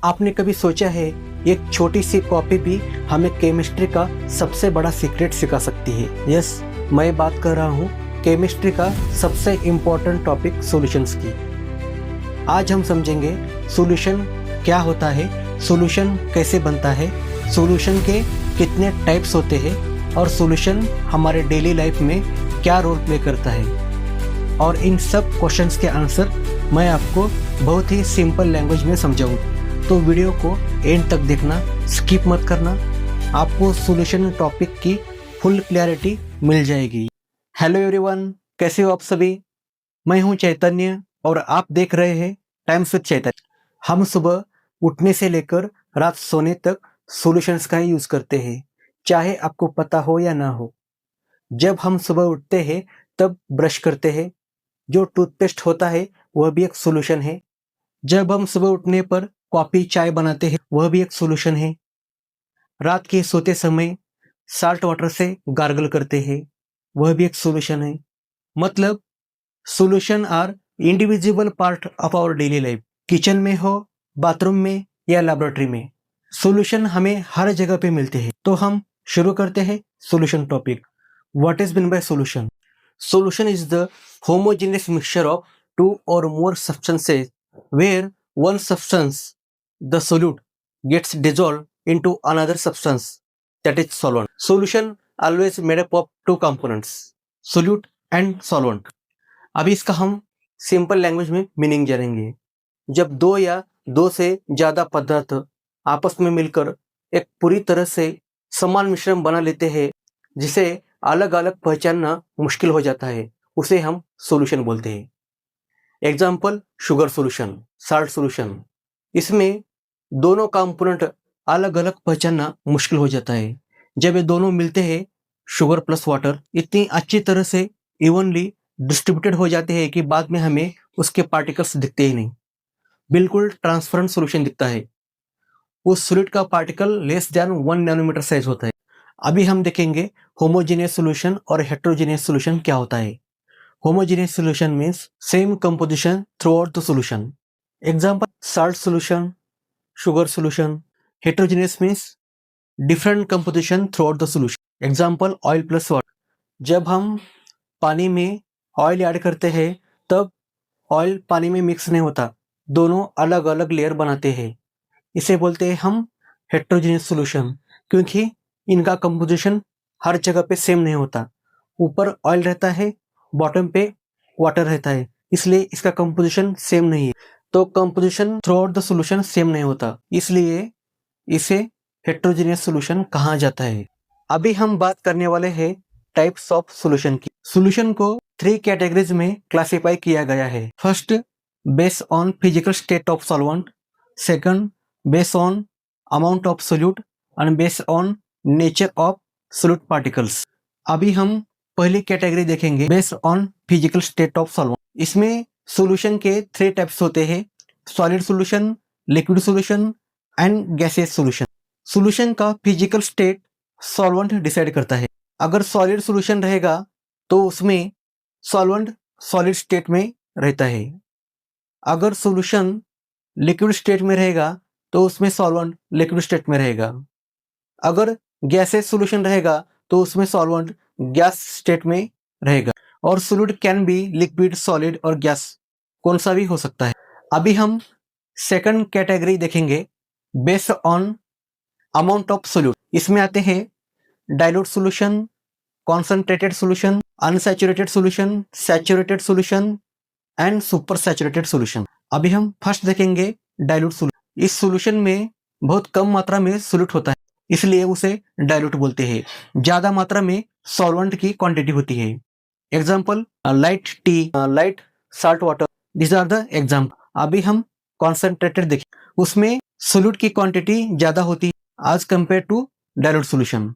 आपने कभी सोचा है एक छोटी सी कॉपी भी हमें केमिस्ट्री का सबसे बड़ा सीक्रेट सिखा सकती है। यस, मैं बात कर रहा हूँ केमिस्ट्री का सबसे इम्पोर्टेंट टॉपिक सॉल्यूशंस की। आज हम समझेंगे सॉल्यूशन क्या होता है, सॉल्यूशन कैसे बनता है, सॉल्यूशन के कितने टाइप्स होते हैं और सॉल्यूशन हमारे डेली लाइफ में क्या रोल प्ले करता है। और इन सब क्वेश्चंस के आंसर मैं आपको बहुत ही सिंपल लैंग्वेज में समझाऊंगा। तो वीडियो को एंड तक देखना, स्किप मत करना, आपको सॉल्यूशन टॉपिक की फुल क्लैरिटी मिल जाएगी। हेलो एवरीवन, कैसे हो आप सभी? मैं हूं चैतन्य और आप देख रहे हैं टाइम्स विद चैतन्य। हम सुबह उठने से लेकर रात सोने तक सॉल्यूशंस का ही यूज़ करते हैं, चाहे आपको पता हो या ना हो। जब हम सुबह उठते हैं तब ब्रश करते हैं, जो टूथपेस्ट होता है वह भी एक सॉल्यूशन है। जब हम सुबह उठने पर कॉफ़ी चाय बनाते हैं वह भी एक सॉल्यूशन है। रात के सोते समय साल्ट वाटर से गार्गल करते हैं वह भी एक सॉल्यूशन है। मतलब solution are individual part of our daily life. Kitchen में हो, बाथरूम में या लैबोरेटरी में, सॉल्यूशन हमें हर जगह पे मिलते हैं। तो हम शुरू करते हैं solution topic. What is mean by solution? Solution is the homogeneous mixture of two or more substances where one substance, the solute, gets dissolved into another substance, that is solvent. Solution always made up of two components, solute and solvent. अभी इसका हम simple language में meaning जानेंगे। जब दो या दो से ज़्यादा पदार्थ आपस में मिलकर एक पूरी तरह से समान मिश्रण बना लेते हैं जिसे अलग अलग पहचानना मुश्किल हो जाता है, उसे हम सॉल्यूशन बोलते हैं। Example, sugar solution, salt solution. इसमें दोनों कंपोनेंट अलग अलग पहचानना मुश्किल हो जाता है। जब ये दोनों मिलते हैं, शुगर प्लस वाटर इतनी अच्छी तरह से इवनली डिस्ट्रीब्यूटेड हो जाते हैं कि बाद में हमें उसके पार्टिकल्स दिखते ही नहीं, बिल्कुल ट्रांसपेरेंट सॉल्यूशन दिखता है। उस सॉलिड का particle less than 1 nanometre size होता है। अभी हम देखेंगे होमोजेनियस सॉल्यूशन और हेटेरोजेनियस सॉल्यूशन क्या होता है। Homogeneous solution means same composition throughout the solution. Example, salt solution, sugar solution. Heterogeneous means different composition throughout the solution. Example, oil plus water. जब हम पानी में ऑयल ऐड करते हैं तब ऑयल पानी में मिक्स नहीं होता, दोनों अलग अलग लेयर बनाते हैं। इसे बोलते हैं हम हेटेरोजेनियस सॉल्यूशन, क्योंकि इनका कंपोजिशन हर जगह पे सेम नहीं होता। ऊपर ऑयल रहता है, बॉटम पे वाटर रहता है, इसलिए इसका कंपोजिशन सेम नहीं है। तो composition throughout the solution same नहीं होता, इसलिए इसे हेटेरोजेनियस सॉल्यूशन कहा जाता है। अभी हम बात करने वाले हैं टाइप्स ऑफ सॉल्यूशन की। सॉल्यूशन को 3 कैटेगरीज में क्लासिफाई किया गया है। First, based on physical state of solvent. Second, based on amount of solute and based on nature of solute particles. अभी हम पहली कैटेगरी देखेंगे, based on physical state of solvent. इसमें सॉल्यूशन के 3 टाइप्स होते हैं, solid solution, liquid solution and gaseous solution. Solution का physical state solvent decide करता है। अगर सॉलिड सॉल्यूशन रहेगा तो उसमें सॉल्वेंट सॉलिड स्टेट में रहता है। अगर सॉल्यूशन लिक्विड स्टेट में रहेगा तो उसमें सॉल्वेंट लिक्विड स्टेट में रहेगा। अगर गैसेस सॉल्यूशन रहेगा तो उसमें सॉल्वेंट गैस स्टेट में रहेगा। और solid can be liquid, solid और गैस, कौन सा भी हो सकता है। अभी हम सेकंड कैटेगरी देखेंगे, based on amount of solute. इसमें आते हैं dilute solution, concentrated solution, unsaturated solution, saturated solution and super saturated solution. अभी हम फर्स्ट देखेंगे डाइल्यूट सॉल्यूशन। इस सॉल्यूशन में बहुत कम मात्रा में सोल्यूट होता है, इसलिए उसे डाइल्यूट बोलते हैं। ज्यादा मात्रा में सॉल्वेंट की क्वांटिटी होती है। Example, light tea, light salt water, this are the example. अभी हम कॉन्सेंट्रेटेड देखें, उसमें सोल्यूट की क्वांटिटी ज्यादा होती है as compare to dilute solution.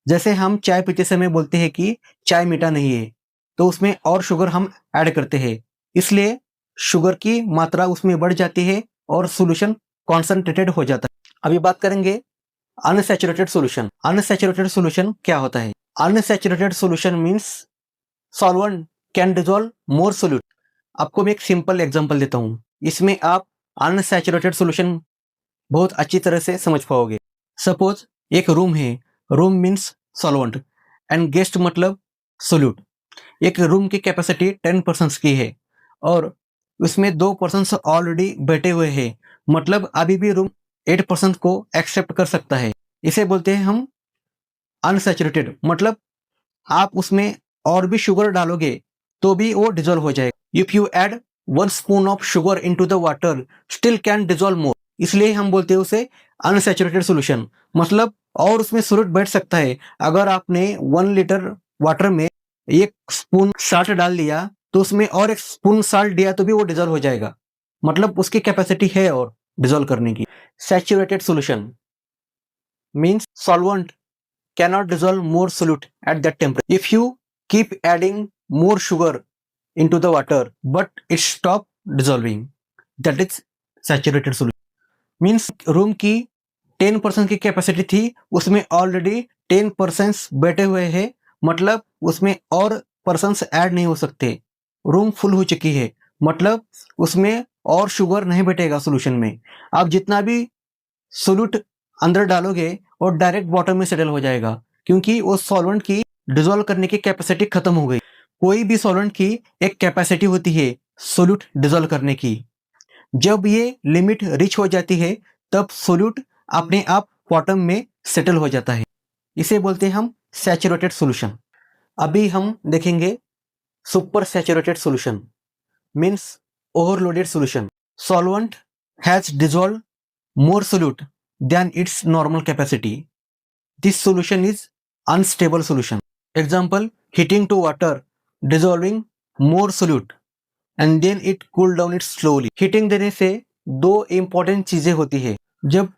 जैसे हम चाय पीते समय बोलते हैं कि चाय मीठा नहीं है, तो उसमें और शुगर हम ऐड करते हैं, इसलिए शुगर की मात्रा उसमें बढ़ जाती है और सॉल्यूशन कॉन्सेंट्रेटेड हो जाता है। अभी बात करेंगे अनसैचुरेटेड सॉल्यूशन। अनसैचुरेटेड सॉल्यूशन क्या होता है? Unsaturated solution means solvent can dissolve more solute. आपको मैं एक सिंपल एग्जांपल देता हूँ। इसमें आप अनसैचुरेटेड सॉल्यूशन बहुत अच्छी तरह से समझ पाओगे। सपोज एक रूम है, room means solvent and guest मतलब सोल्यूट। एक रूम की कैपेसिटी 10% की है और उसमें 2% ऑलरेडी बैठे हुए हैं, मतलब अभी भी रूम 8% को एक्सेप्ट कर सकता है। इसे बोलते हैं हम अनसैचुरेटेड, मतलब आप उसमें और भी शुगर डालोगे तो भी वो डिजोल्व हो जाएगा। If you add 1 spoon of sugar into the water still can dissolve more, इसलिए हम बोलते हैं उसे अनसैचुरेटेड सॉल्यूशन, मतलब और उसमें सोल्यूट बैठ सकता है। अगर आपने 1 लीटर वाटर में 1 स्पून साल्ट डाल दिया तो उसमें और 1 स्पून साल्ट दिया तो भी वो डिजोल्व हो जाएगा, मतलब उसकी कैपेसिटी है और डिजोल्व करने की। Saturated solution means solvent cannot dissolve more solute at that temperature. If you keep adding more sugar into the water but it stop dissolving, that is saturated solution. Means room की 10% की capacity थी, उसमें already 10% बैठे हुए हैं, मतलब उसमें और पर्सन्स ऐड नहीं हो सकते। रूम फुल हो चुकी है, मतलब उसमें और शुगर नहीं बैठेगा सोल्यूशन में। आप जितना भी सोल्यूट अंदर डालोगे और डायरेक्ट वाटर में सेटल हो जाएगा, क्योंकि वो सॉल्वेंट की डिसॉल्व करने की कैपेसिटी खत्म हो गई। कोई भी सॉल्वेंट की एक कैपेसिटी होती है सोल्यूट डिसॉल्व करने की। जब ये लिमिट रीच हो जाती है तब सोल्यूट अपने आप वाटर में सेटल हो जाता है। इसे बोलते हैं हम सैचुरेटेड सॉल्यूशन। अभी हम देखेंगे super saturated solution means overloaded solution. Solvent has dissolve more solute than its normal capacity. This solution is unstable solution. Example, heating to water, dissolving more solute and then it cool down it slowly. Heating देने से दो important चीजें होती है। जब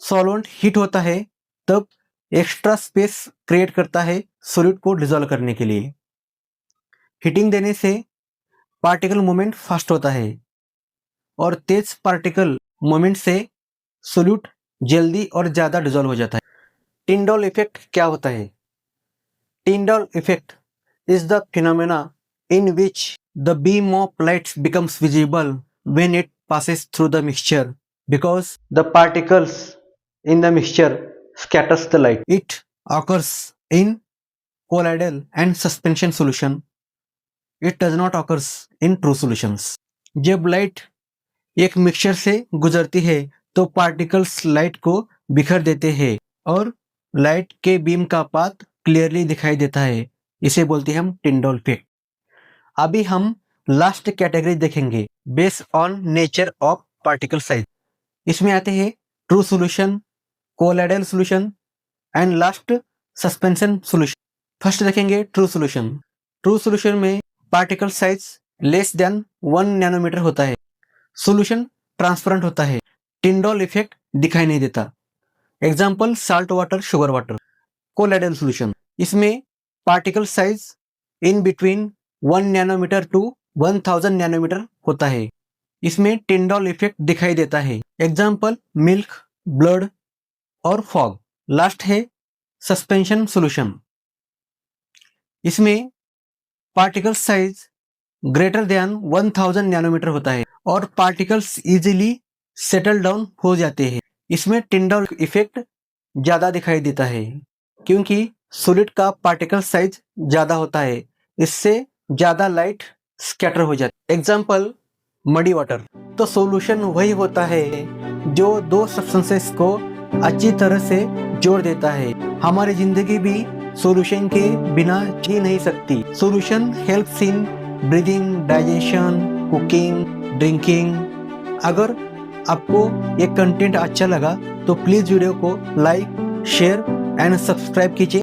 solvent heat होता है तब एक्स्ट्रा स्पेस क्रिएट करता है सोल्यूट को डिसॉल्व करने के लिए। हीटिंग देने से पार्टिकल मूवमेंट फास्ट होता है और तेज पार्टिकल मूवमेंट से सोल्यूट जल्दी और ज्यादा डिसॉल्व हो जाता है। टिंडॉल इफेक्ट क्या होता है? Tyndall effect is the phenomena in which the beam of light becomes visible when it passes through the mixture because the particles in the mixture scatters the light. It occurs in colloidal and suspension solution. It does not occurs in true solutions. जब light एक mixture से गुजरती है तो particles light को बिखर देते हैं और लाइट के बीम का पाथ क्लियरली दिखाई देता है। इसे बोलते हैं हम टिंडॉल इफेक्ट। अभी हम लास्ट कैटेगरी देखेंगे based on nature of particle size. इसमें आते हैं true solution, colloidal solution and last suspension solution. First देखेंगे ट्रू सॉल्यूशन। ट्रू सॉल्यूशन में particle size less than 1 nanometre होता है। सॉल्यूशन ट्रांसपेरेंट होता है, टिंडॉल इफेक्ट दिखाई नहीं देता। Example salt water, sugar water. Colloidal solution, इसमें particle size in between 1 nanometre to 1000 nanometre होता है। इसमें टिंडॉल इफेक्ट दिखाई देता है। एग्जाम्पल मिल्क, ब्लड और फॉग। लास्ट है सस्पेंशन सॉल्यूशन। इसमें particle size greater than 1000 nanometre होता है और पार्टिकल्स इजीली सेटल डाउन हो जाते हैं। इसमें टिंडॉल इफेक्ट ज्यादा दिखाई देता है क्योंकि सॉलिड का पार्टिकल साइज ज्यादा होता है, इससे ज्यादा लाइट स्कैटर हो जाती है। Example muddy water. तो सॉल्यूशन वही होता है जो दो सब्सटेंसेस को अच्छी तरह से जोड़ देता है। हमारी जिंदगी भी सॉल्यूशन के बिना जी नहीं सकती। Solution helps in breathing, digestion, cooking, drinking. अगर आपको ये कंटेंट अच्छा लगा तो प्लीज वीडियो को लाइक, शेयर एंड सब्सक्राइब कीजिए।